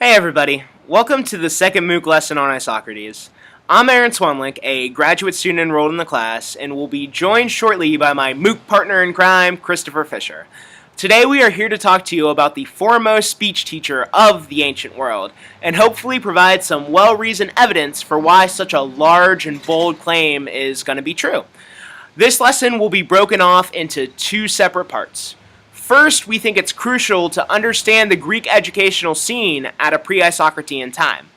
Hey everybody, welcome to the second MOOC lesson on Isocrates. I'm Aaron Swanlick, a graduate student enrolled in the class, and will be joined shortly by my MOOC partner in crime, Christopher Fisher. Today we are here to talk to you about the foremost speech teacher of the ancient world, and hopefully provide some well-reasoned evidence for why such a large and bold claim is going to be true. This lesson will be broken off into two separate parts. First, we think it's crucial to understand the Greek educational scene at a pre-Isocratean time.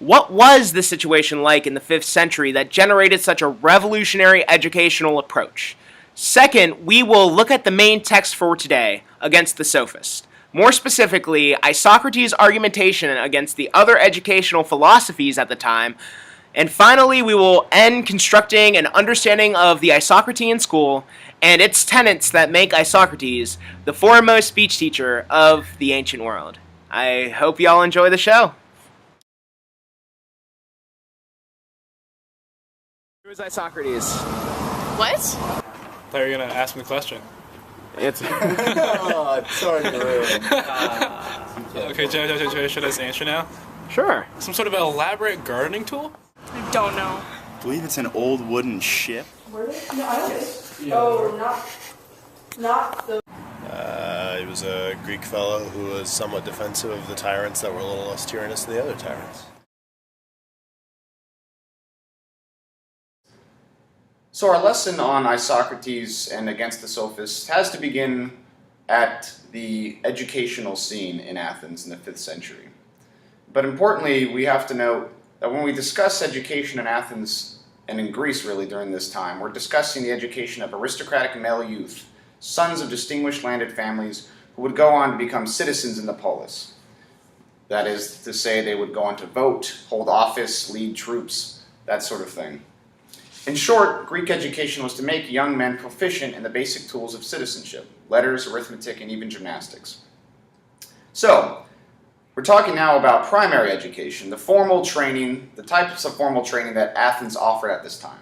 What was the situation like in the 5th century that generated such a revolutionary educational approach? Second, we will look at the main text for today, against the Sophist. More specifically, Isocrates' argumentation against the other educational philosophies at the time. And finally, we will end constructing an understanding of the Isocratean school and its tenets that make Isocrates the foremost speech teacher of the ancient world. I hope y'all enjoy the show. Who is Isocrates? What? I thought you were going to ask me the question. It's Oh, sorry to ruin. Okay, should I just answer now? Sure. Some sort of elaborate gardening tool? I don't know. I believe it's an old wooden ship. Were they? No, I don't. Oh, not the. He was a Greek fellow who was somewhat defensive of the tyrants that were a little less tyrannous than the other tyrants. So our lesson on Isocrates and against the Sophists has to begin at the educational scene in Athens in the 5th century. But importantly, we have to note that when we discuss education in Athens and in Greece really during this time, we're discussing the education of aristocratic male youth, sons of distinguished landed families who would go on to become citizens in the polis. That is to say, they would go on to vote, hold office, lead troops, that sort of thing. In short, Greek education was to make young men proficient in the basic tools of citizenship, letters, arithmetic, and even gymnastics. So, we're talking now about primary education, the formal training, the types of formal training that Athens offered at this time.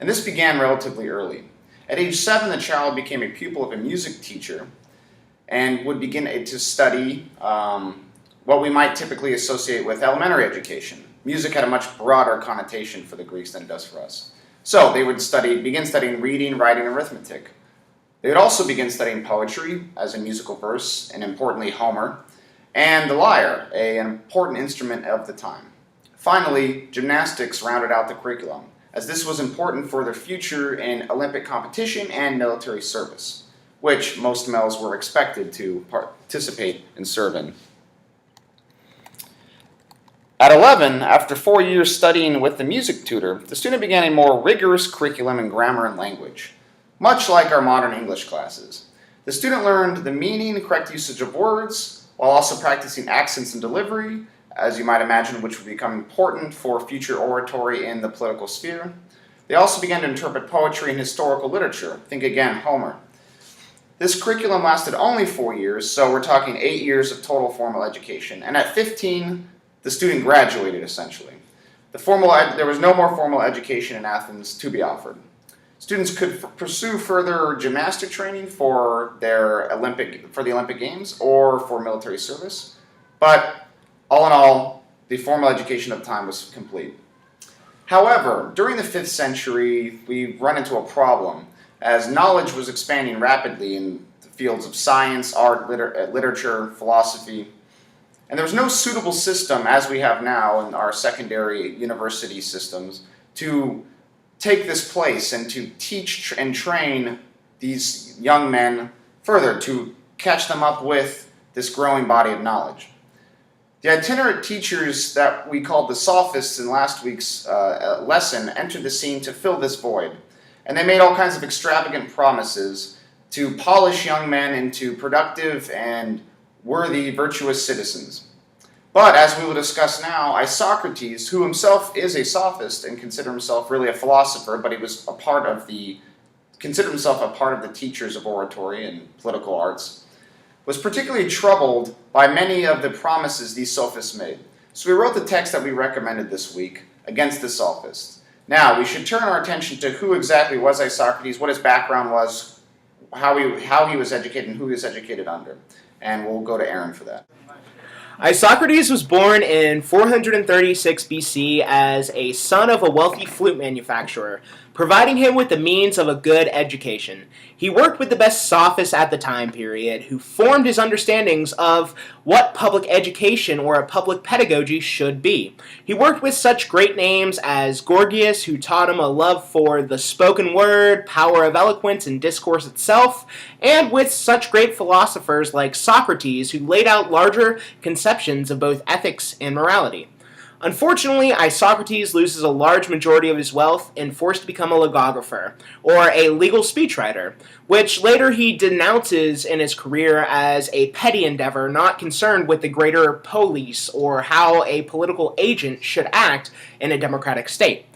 And this began relatively early. At age 7, the child became a pupil of a music teacher and would begin to study what we might typically associate with elementary education. Music had a much broader connotation for the Greeks than it does for us. So they would begin studying reading, writing, and arithmetic. They would also begin studying poetry, as in musical verse, and importantly Homer, and the lyre, an important instrument of the time. Finally, gymnastics rounded out the curriculum, as this was important for their future in Olympic competition and military service, which most males were expected to participate and serve in. At 11, after 4 years studying with the music tutor, the student began a more rigorous curriculum in grammar and language, much like our modern English classes. The student learned the meaning and correct usage of words, while also practicing accents and delivery, as you might imagine, which would become important for future oratory in the political sphere. They also began to interpret poetry and historical literature. Think again, Homer. This curriculum lasted only 4 years, so we're talking 8 years of total formal education. And at 15, the student graduated, essentially. There was no more formal education in Athens to be offered. Students could pursue further gymnastic training for the Olympic Games or for military service, but all in all, the formal education of the time was complete. However, during the 5th century, we run into a problem, as knowledge was expanding rapidly in the fields of science, art, literature, philosophy, and there was no suitable system, as we have now in our secondary university systems, to take this place and to teach and train these young men further, to catch them up with this growing body of knowledge. The itinerant teachers that we called the Sophists in last week's lesson entered the scene to fill this void, and they made all kinds of extravagant promises to polish young men into productive and worthy, virtuous citizens. But, as we will discuss now, Isocrates, who himself is a sophist and considered himself really a philosopher, but he was considered himself a part of the teachers of oratory and political arts, was particularly troubled by many of the promises these sophists made. So we wrote the text that we recommended this week, Against the Sophists. Now, we should turn our attention to who exactly was Isocrates, what his background was, how he was educated, and who he was educated under. And we'll go to Aaron for that. Isocrates was born in 436 BC as a son of a wealthy flute manufacturer, providing him with the means of a good education. He worked with the best sophists at the time period, who formed his understandings of what public education or a public pedagogy should be. He worked with such great names as Gorgias, who taught him a love for the spoken word, power of eloquence, and discourse itself, and with such great philosophers like Socrates, who laid out larger conceptions of both ethics and morality. Unfortunately, Isocrates loses a large majority of his wealth and forced to become a logographer, or a legal speechwriter, which later he denounces in his career as a petty endeavor not concerned with the greater polis or how a political agent should act in a democratic state.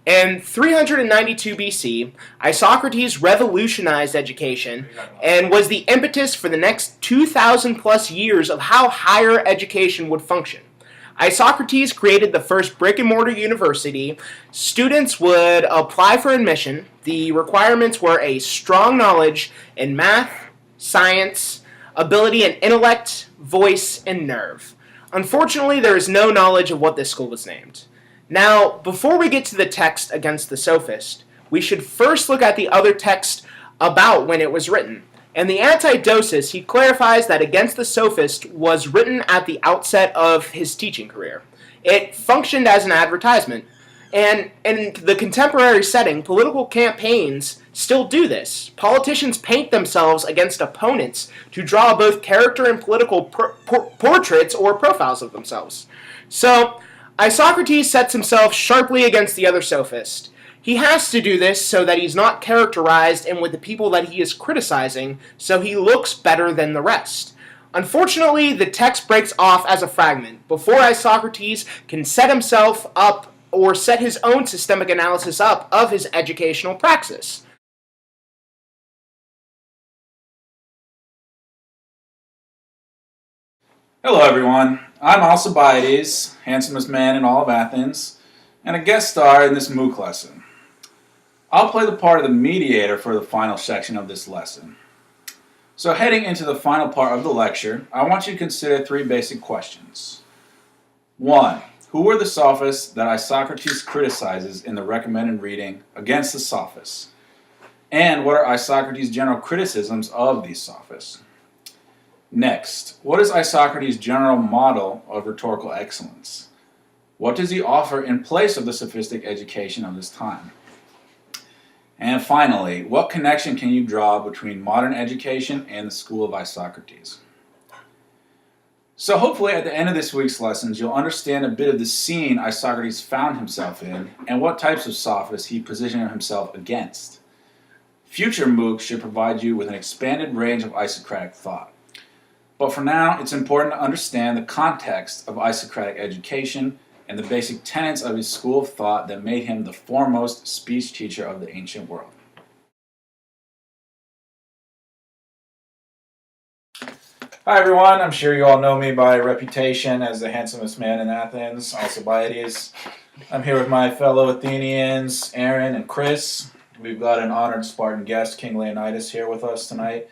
In 392 BC, Isocrates revolutionized education and was the impetus for the next 2,000 plus years of how higher education would function. Isocrates created the first brick-and-mortar university. Students would apply for admission. The requirements were a strong knowledge in math, science, ability in intellect, voice, and nerve. Unfortunately, there is no knowledge of what this school was named. Now, before we get to the text against the sophist, we should first look at the other text about when it was written. In the Antidosis, he clarifies that Against the Sophist was written at the outset of his teaching career. It functioned as an advertisement, and in the contemporary setting, political campaigns still do this. Politicians paint themselves against opponents to draw both character and political portraits or profiles of themselves. So, Isocrates sets himself sharply against the other sophist. He has to do this so that he's not characterized and with the people that he is criticizing, so he looks better than the rest. Unfortunately, the text breaks off as a fragment before Isocrates can set himself up or set his own systemic analysis up of his educational praxis. Hello everyone, I'm Alcibiades, handsomest man in all of Athens, and a guest star in this MOOC lesson. I'll play the part of the mediator for the final section of this lesson. So heading into the final part of the lecture, I want you to consider three basic questions. 1. Who were the sophists that Isocrates criticizes in the recommended reading Against the Sophists? And what are Isocrates' general criticisms of these sophists? Next, what is Isocrates' general model of rhetorical excellence? What does he offer in place of the sophistic education of his time? And finally, what connection can you draw between modern education and the school of Isocrates? So hopefully at the end of this week's lessons, you'll understand a bit of the scene Isocrates found himself in and what types of sophists he positioned himself against. Future MOOCs should provide you with an expanded range of Isocratic thought. But for now, it's important to understand the context of Isocratic education and the basic tenets of his school of thought that made him the foremost speech teacher of the ancient world. Hi everyone, I'm sure you all know me by reputation as the handsomest man in Athens, Alcibiades. I'm here with my fellow Athenians, Aaron and Chris. We've got an honored Spartan guest, King Leonidas, here with us tonight.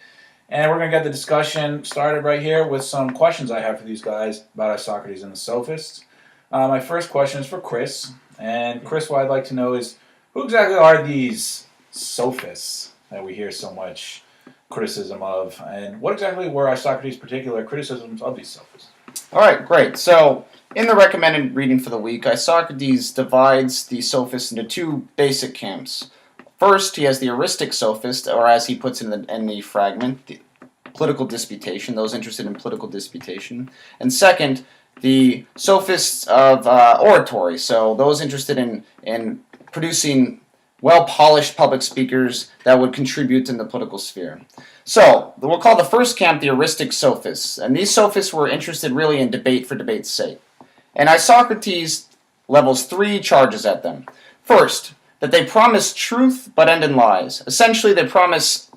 And we're going to get the discussion started right here with some questions I have for these guys about Isocrates and the sophists. My first question is for Chris. And Chris, what I'd like to know is, who exactly are these sophists that we hear so much criticism of? And what exactly were Isocrates' particular criticisms of these sophists? All right, great. So, in the recommended reading for the week, Isocrates divides the sophists into two basic camps. First, he has the eristic sophist, or as he puts it in the fragment, the political disputation, those interested in political disputation. And second, the sophists of oratory, so those interested in producing well-polished public speakers that would contribute in the political sphere. So, we'll call the first camp the eristic sophists, and these sophists were interested really in debate for debate's sake. And Isocrates levels three charges at them. First, that they promise truth but end in lies. Essentially, they promise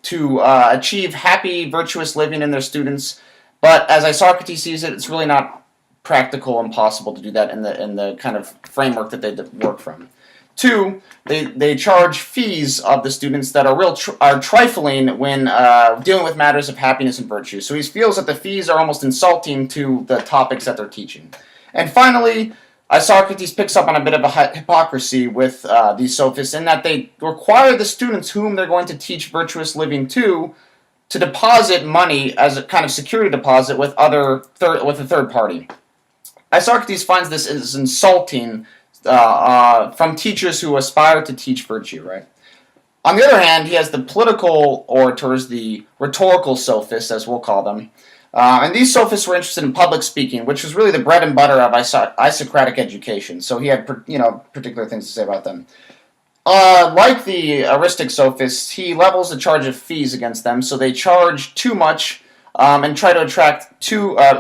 to achieve happy, virtuous living in their students, but as Isocrates sees it, it's really not practical and possible to do that in the kind of framework that they work from. 2, they charge fees of the students that are trifling when dealing with matters of happiness and virtue. So he feels that the fees are almost insulting to the topics that they're teaching. And finally, Isocrates picks up on a bit of a hypocrisy with these sophists in that they require the students whom they're going to teach virtuous living to deposit money as a kind of security deposit with a third party. Isocrates finds this as insulting from teachers who aspire to teach virtue, right? On the other hand, he has the political orators, the rhetorical sophists, as we'll call them. And these sophists were interested in public speaking, which was really the bread and butter of Isocratic education. So he had, particular things to say about them. Like the eristic sophists, he levels the charge of fees against them. So they charge too much and try to attract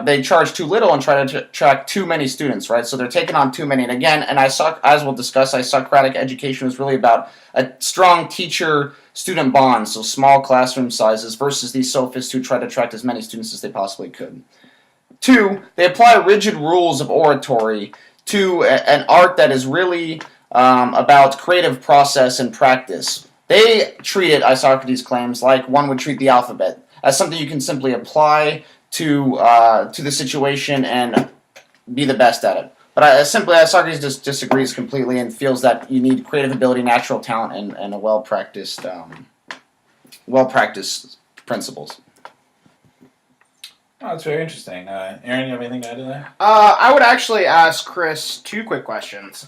they charge too little and try to attract too many students, right? So they're taking on too many. And again, as we'll discuss, Isocratic education was really about a strong teacher-student bond, so small classroom sizes, versus these sophists who try to attract as many students as they possibly could. 2, they apply rigid rules of oratory to an art that is really about creative process and practice. They treat it, Isocrates claims, like one would treat the alphabet, as something you can simply apply to the situation and be the best at it. But Socrates just disagrees completely and feels that you need creative ability, natural talent, and a well-practiced principles. Oh, that's very interesting. Aaron, you have anything to add to that? I would actually ask Chris 2 quick questions.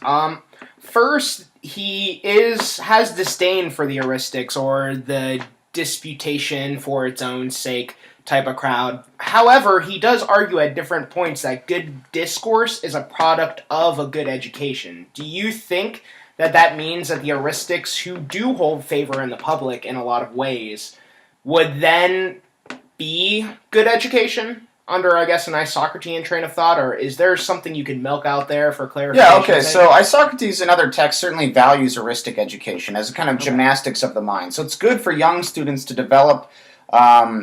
First, he has disdain for the euristics or the disputation for its own sake type of crowd. However, he does argue at different points that good discourse is a product of a good education. Do you think that means that the euristics, who do hold favor in the public in a lot of ways, would then be good education under, I guess, an Isocratean train of thought? Or is there something you could milk out there for clarification? Yeah, okay, so Isocrates in other texts certainly values heuristic education as a kind of gymnastics of the mind. So it's good for young students to develop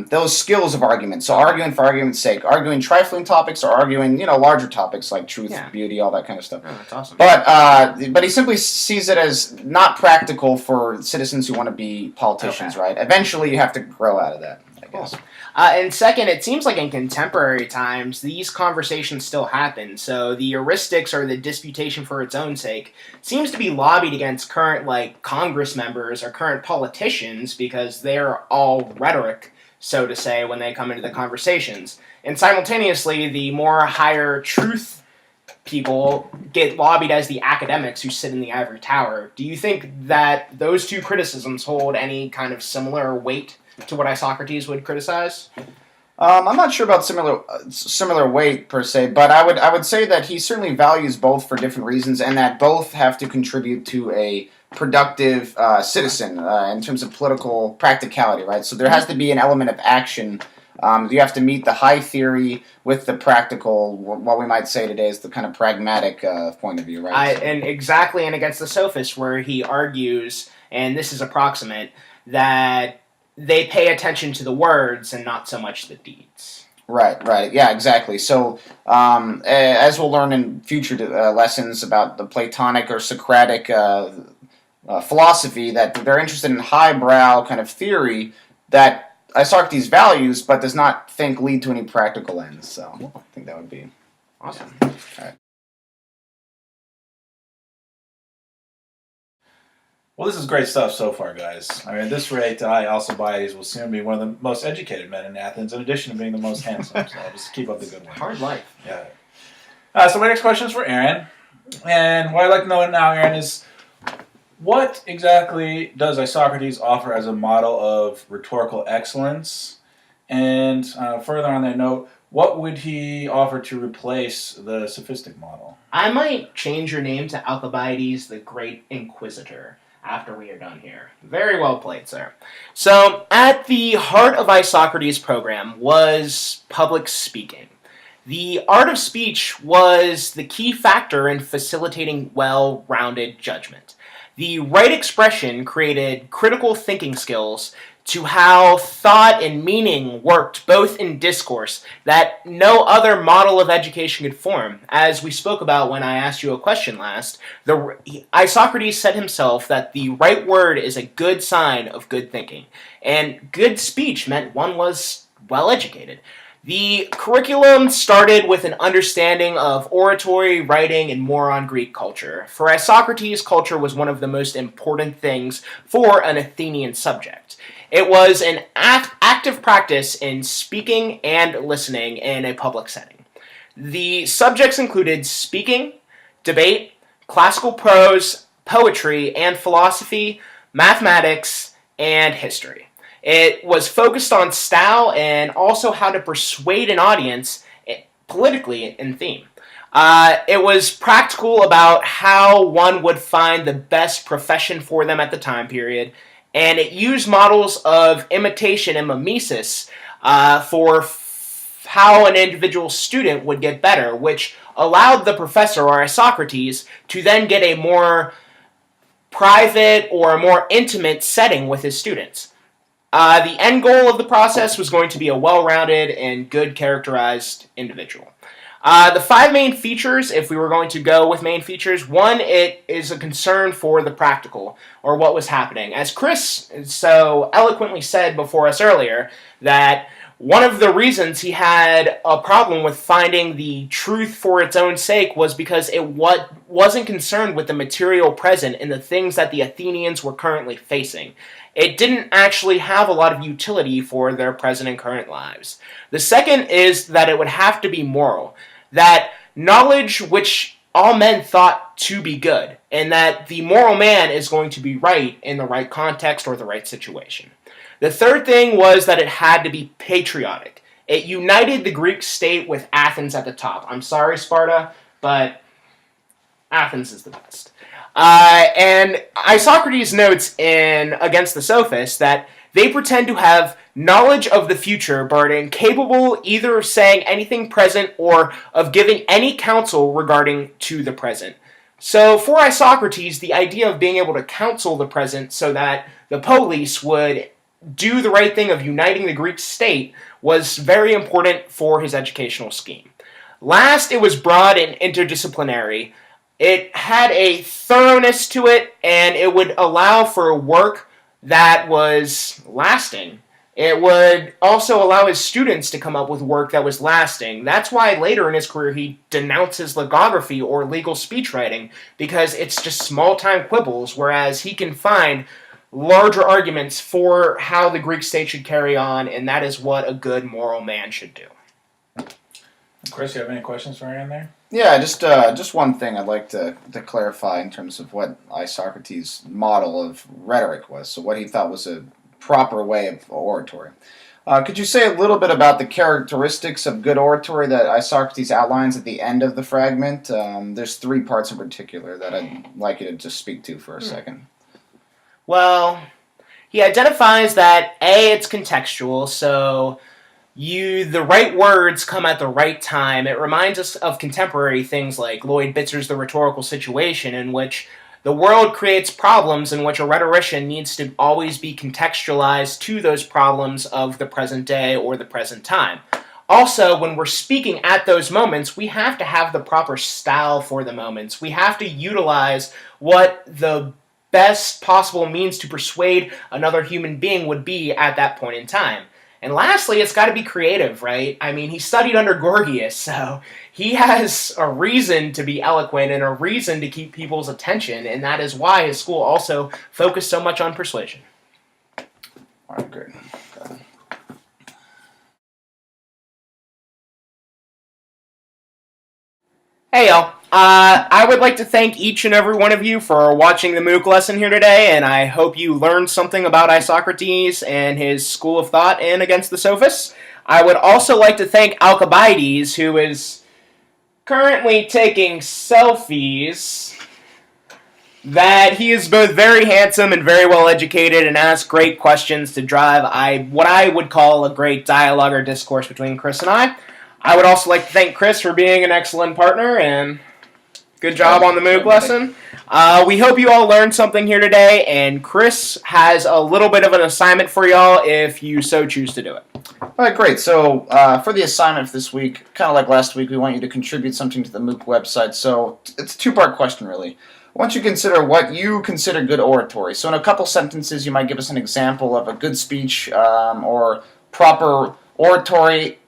those skills of argument. So arguing for argument's sake, arguing trifling topics or arguing, larger topics like truth, beauty, all that kind of stuff. Oh, that's awesome. But he simply sees it as not practical for citizens who want to be politicians, right? Eventually you have to grow out of that, I guess. Cool. And second, it seems like in contemporary times, these conversations still happen. So the euristics, or the disputation for its own sake, seems to be lobbied against current, Congress members or current politicians because they're all rhetoric, so to say, when they come into the conversations. And simultaneously, the more higher truth people get lobbied as the academics who sit in the ivory tower. Do you think that those 2 criticisms hold any kind of similar weight to what Isocrates would criticize? I'm not sure about similar weight per se, but I would say that he certainly values both for different reasons, and that both have to contribute to a productive citizen in terms of political practicality, right? So there has to be an element of action. You have to meet the high theory with the practical, what we might say today is the kind of pragmatic point of view, right? And against the sophist, where he argues, and this is approximate, that they pay attention to the words and not so much the deeds. Right. Yeah, exactly. So, as we'll learn in future lessons about the Platonic or Socratic philosophy, that they're interested in highbrow kind of theory that Isocrates values, but does not think lead to any practical ends. So, I think that would be awesome. All right. Well, this is great stuff so far, guys. I mean, at this rate, Alcibiades will soon be one of the most educated men in Athens, in addition to being the most handsome. So just keep up the good work. Hard life. Yeah. So my next question is for Aaron. And what I'd like to know now, Aaron, is what exactly does Isocrates offer as a model of rhetorical excellence? And further on that note, what would he offer to replace the sophistic model? I might change your name to Alcibiades the Great Inquisitor after we are done here. Very well played, sir. So, at the heart of Isocrates' program was public speaking. The art of speech was the key factor in facilitating well-rounded judgment. The right expression created critical thinking skills to how thought and meaning worked both in discourse that no other model of education could form. As we spoke about when I asked you a question last, Isocrates said himself that the right word is a good sign of good thinking, and good speech meant one was well educated. The curriculum started with an understanding of oratory, writing, and more on Greek culture. For Isocrates, culture was one of the most important things for an Athenian subject. It was an active practice in speaking and listening in a public setting. The subjects included speaking, debate, classical prose, poetry, and philosophy, mathematics, and history. It was focused on style and also how to persuade an audience politically in theme. It was practical about how one would find the best profession for them at the time period, and it used models of imitation and mimesis for how an individual student would get better, which allowed the professor, or Isocrates, to then get a more private or a more intimate setting with his students. The end goal of the process was going to be a well-rounded and good characterized individual. The 5 main features, if we were going to go with main features, one, it is a concern for the practical, or what was happening. As Chris so eloquently said before us earlier, that one of the reasons he had a problem with finding the truth for its own sake was because it wasn't concerned with the material present and the things that the Athenians were currently facing. It didn't actually have a lot of utility for their present and current lives. The second is that it would have to be moral, that knowledge which all men thought to be good, and that the moral man is going to be right in the right context or the right situation. The third thing was that it had to be patriotic. It united the Greek state with Athens at the top. I'm sorry, Sparta, but Athens is the best. And Isocrates notes in Against the Sophists that they pretend to have knowledge of the future, but are incapable either of saying anything present or of giving any counsel regarding to the present. So for Isocrates, the idea of being able to counsel the present so that the police would do the right thing of uniting the Greek state was very important for his educational scheme. Last, it was broad and interdisciplinary. It had a thoroughness to it, and it would allow for work that was lasting. It would also allow his students to come up with work that was lasting. That's why later in his career he denounces logography or legal speech writing, because it's just small-time quibbles, whereas he can find larger arguments for how the Greek state should carry on, and that is what a good moral man should do. Chris, you have any questions for Aaron there? Yeah, just one thing I'd like to clarify in terms of what Isocrates' model of rhetoric was, so what he thought was a proper way of oratory. Could you say a little bit about the characteristics of good oratory that Isocrates outlines at the end of the fragment? There's 3 parts in particular that I'd like you to just speak to for a second. Well, he identifies that A, it's contextual, so the right words come at the right time. It reminds us of contemporary things like Lloyd Bitzer's The Rhetorical Situation, in which the world creates problems in which a rhetorician needs to always be contextualized to those problems of the present day or the present time. Also, when we're speaking at those moments, we have to have the proper style for the moments. We have to utilize what the best possible means to persuade another human being would be at that point in time. And lastly, it's got to be creative, right? I mean, he studied under Gorgias, so he has a reason to be eloquent and a reason to keep people's attention, and that is why his school also focused so much on persuasion. All right, great. Hey, y'all. I would like to thank each and every one of you for watching the MOOC lesson here today, and I hope you learned something about Isocrates and his school of thought in Against the Sophists. I would also like to thank Alcibiades, who is currently taking selfies, that he is both very handsome and very well educated and asks great questions to drive what I would call a great dialogue or discourse between Chris and I. I would also like to thank Chris for being an excellent partner, and Good job on the MOOC lesson. We hope you all learned something here today, and Chris has a little bit of an assignment for y'all if you so choose to do it. All right, great. So for the assignment for this week, kind of like last week, we want you to contribute something to the MOOC website. So it's a two-part question, really. I want you to consider what you consider good oratory. So in a couple sentences, you might give us an example of a good speech or proper oratory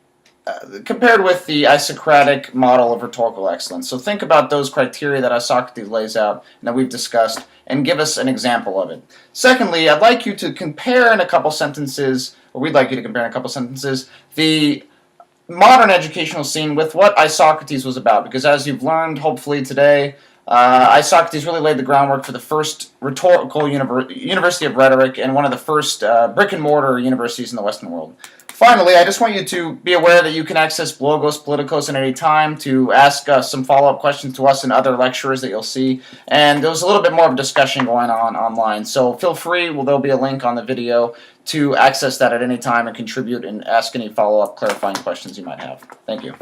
compared with the Isocratic model of rhetorical excellence. So think about those criteria that Socrates lays out and that we've discussed, and give us an example of it. Secondly, I'd like you to compare in a couple sentences, or we'd like you to compare in a couple sentences, the modern educational scene with what Isocrates was about. Because as you've learned, hopefully today, Isocrates really laid the groundwork for the first rhetorical university of rhetoric and one of the first brick-and-mortar universities in the Western world. Finally, I just want you to be aware that you can access Blogos Politikos at any time to ask some follow-up questions to us and other lecturers that you'll see. And there's a little bit more of a discussion going on online. So feel free, there'll be a link on the video to access that at any time and contribute and ask any follow-up clarifying questions you might have. Thank you.